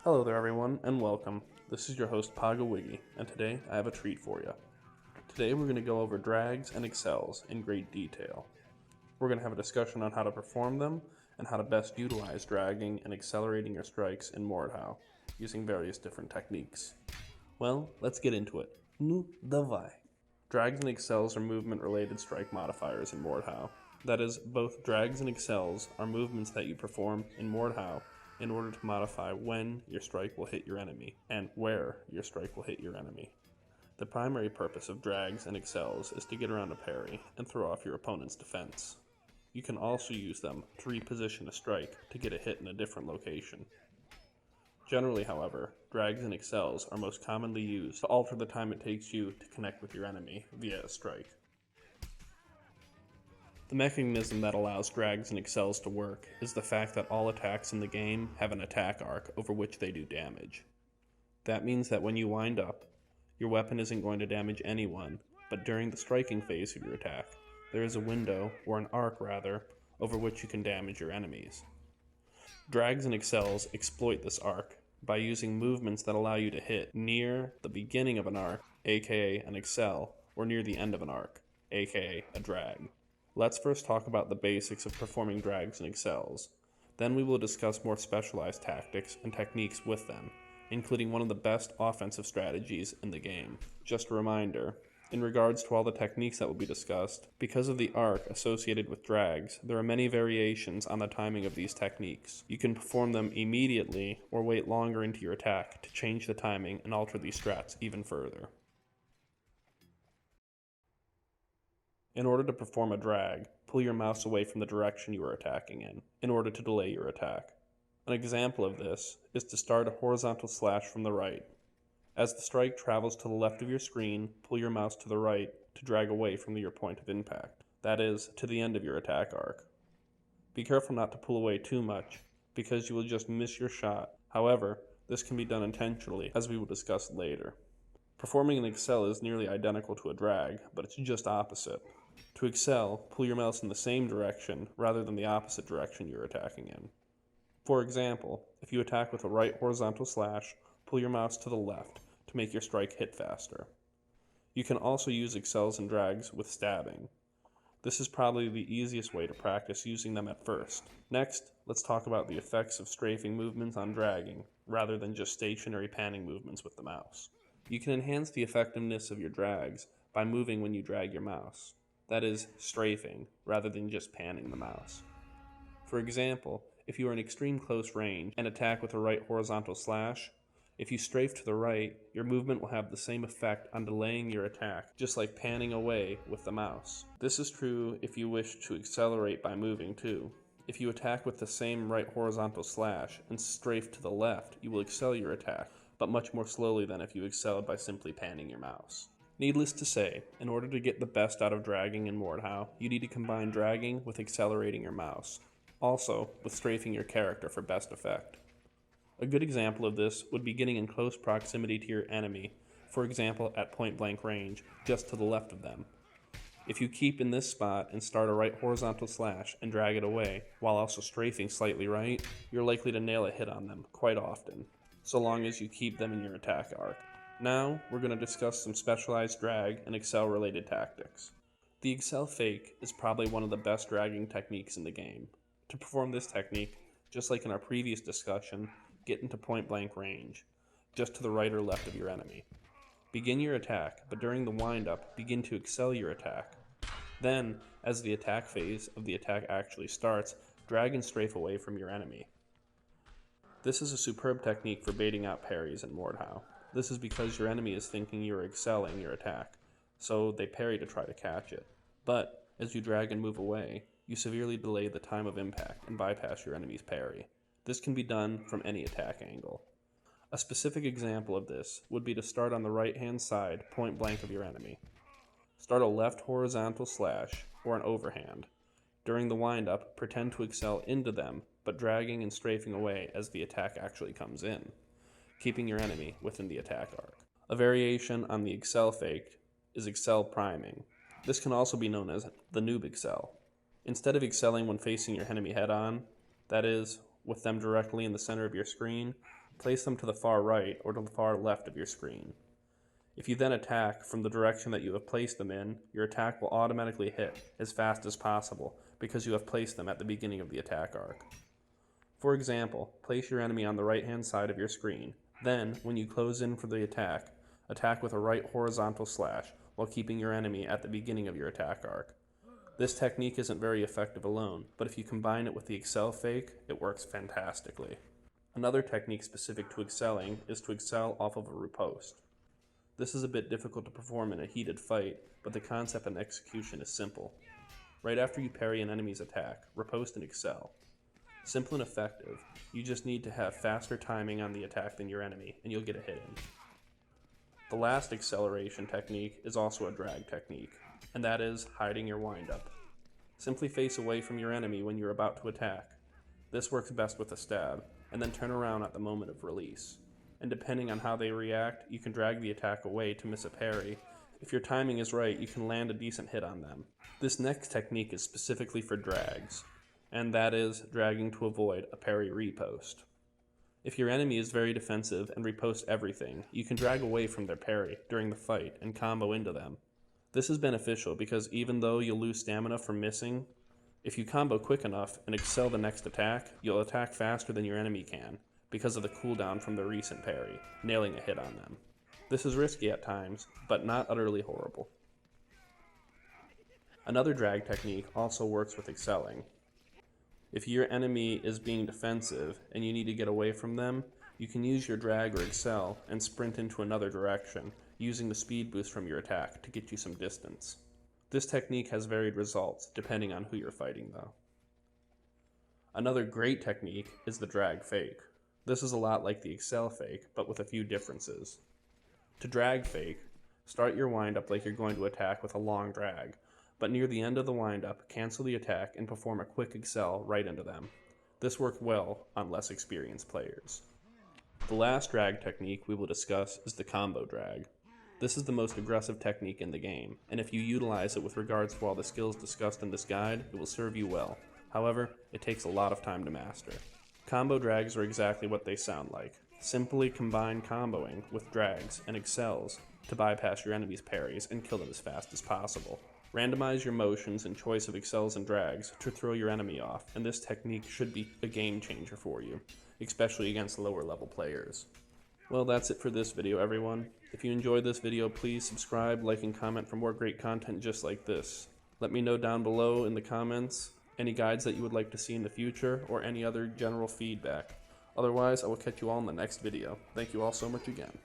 Hello there everyone, and welcome. This is your host Pagawiggy, and today I have a treat for you. Today we're going to go over drags and accels in great detail. We're going to have a discussion on how to perform them, and how to best utilize dragging and accelerating your strikes in Mordhau, using various different techniques. Well, let's get into it. Nu davai. Drags and accels are movement-related strike modifiers in Mordhau. That is, both drags and accels are movements that you perform in Mordhau in order to modify when your strike will hit your enemy, and where your strike will hit your enemy. The primary purpose of drags and accels is to get around a parry and throw off your opponent's defense. You can also use them to reposition a strike to get a hit in a different location. Generally, however, drags and accels are most commonly used to alter the time it takes you to connect with your enemy via a strike. The mechanism that allows drags and accels to work is the fact that all attacks in the game have an attack arc over which they do damage. That means that when you wind up, your weapon isn't going to damage anyone, but during the striking phase of your attack, there is a window, or an arc rather, over which you can damage your enemies. Drags and accels exploit this arc by using movements that allow you to hit near the beginning of an arc, aka an accel, or near the end of an arc, aka a drag. Let's first talk about the basics of performing drags and accels. Then we will discuss more specialized tactics and techniques with them, including one of the best offensive strategies in the game. Just a reminder, in regards to all the techniques that will be discussed, because of the arc associated with drags, there are many variations on the timing of these techniques. You can perform them immediately or wait longer into your attack to change the timing and alter these strats even further. In order to perform a drag, pull your mouse away from the direction you are attacking in order to delay your attack. An example of this is to start a horizontal slash from the right. As the strike travels to the left of your screen, pull your mouse to the right to drag away from your point of impact, that is, to the end of your attack arc. Be careful not to pull away too much, because you will just miss your shot. However, this can be done intentionally, as we will discuss later. Performing an accel is nearly identical to a drag, but it's just opposite. To accel, pull your mouse in the same direction rather than the opposite direction you're attacking in. For example, if you attack with a right horizontal slash, pull your mouse to the left to make your strike hit faster. You can also use accels and drags with stabbing. This is probably the easiest way to practice using them at first. Next, let's talk about the effects of strafing movements on dragging, rather than just stationary panning movements with the mouse. You can enhance the effectiveness of your drags by moving when you drag your mouse. That is, strafing, rather than just panning the mouse. For example, if you are in extreme close range and attack with a right horizontal slash, if you strafe to the right, your movement will have the same effect on delaying your attack, just like panning away with the mouse. This is true if you wish to accelerate by moving too. If you attack with the same right horizontal slash and strafe to the left, you will excel your attack, but much more slowly than if you excelled by simply panning your mouse. Needless to say, in order to get the best out of dragging in Mordhau, you need to combine dragging with accelerating your mouse, also with strafing your character for best effect. A good example of this would be getting in close proximity to your enemy, for example at point blank range, just to the left of them. If you keep in this spot and start a right horizontal slash and drag it away, while also strafing slightly right, you're likely to nail a hit on them quite often, so long as you keep them in your attack arc. Now, we're going to discuss some specialized drag and accel related tactics. The Accel Fake is probably one of the best dragging techniques in the game. To perform this technique, just like in our previous discussion, get into point blank range, just to the right or left of your enemy. Begin your attack, but during the windup, begin to accel your attack. Then, as the attack phase of the attack actually starts, drag and strafe away from your enemy. This is a superb technique for baiting out parries in Mordhau. This is because your enemy is thinking you are excelling your attack, so they parry to try to catch it. But, as you drag and move away, you severely delay the time of impact and bypass your enemy's parry. This can be done from any attack angle. A specific example of this would be to start on the right-hand side, point blank of your enemy. Start a left horizontal slash, or an overhand. During the windup, pretend to accel into them, but dragging and strafing away as the attack actually comes in, keeping your enemy within the attack arc. A variation on the Accel Fake is Accel Priming. This can also be known as the noob accel. Instead of excelling when facing your enemy head-on, that is, with them directly in the center of your screen, Place them to the far right or to the far left of your screen. If you then attack from the direction that you have placed them in, your attack will automatically hit as fast as possible because you have placed them at the beginning of the attack arc. For example, place your enemy on the right-hand side of your screen. Then, when you close in for the attack with a right horizontal slash while keeping your enemy at the beginning of your attack arc. This technique isn't very effective alone, but if you combine it with the Accel Fake, it works fantastically. Another technique specific to excelling is to excel off of a repost. This is a bit difficult to perform in a heated fight, but the concept and execution is simple. Right after you parry an enemy's attack, repost and excel. Simple and effective, you just need to have faster timing on the attack than your enemy, and you'll get a hit in. The last acceleration technique is also a drag technique, and that is hiding your windup. Simply face away from your enemy when you're about to attack. This works best with a stab, and then turn around at the moment of release. And depending on how they react, you can drag the attack away to miss a parry. If your timing is right, you can land a decent hit on them. This next technique is specifically for drags, and that is dragging to avoid a parry repost. If your enemy is very defensive and reposts everything, you can drag away from their parry during the fight and combo into them. This is beneficial because even though you'll lose stamina from missing, if you combo quick enough and excel the next attack, you'll attack faster than your enemy can because of the cooldown from the recent parry, nailing a hit on them. This is risky at times, but not utterly horrible. Another drag technique also works with excelling. If your enemy is being defensive and you need to get away from them, you can use your drag or excel and sprint into another direction, using the speed boost from your attack to get you some distance. This technique has varied results depending on who you're fighting though. Another great technique is the drag fake. This is a lot like the Accel Fake, but with a few differences. To drag fake, start your windup like you're going to attack with a long drag, but near the end of the windup, cancel the attack and perform a quick excel right into them. This works well on less experienced players. The last drag technique we will discuss is the combo drag. This is the most aggressive technique in the game, and if you utilize it with regards to all the skills discussed in this guide, it will serve you well. However, it takes a lot of time to master. Combo drags are exactly what they sound like. Simply combine comboing with drags and excels to bypass your enemy's parries and kill them as fast as possible. Randomize your motions and choice of excels and drags to throw your enemy off, and this technique should be a game changer for you, especially against lower level players. Well, that's it for this video, everyone. If you enjoyed this video, please subscribe, like, and comment for more great content just like this. Let me know down below in the comments any guides that you would like to see in the future or any other general feedback. Otherwise, I will catch you all in the next video. Thank you all so much again.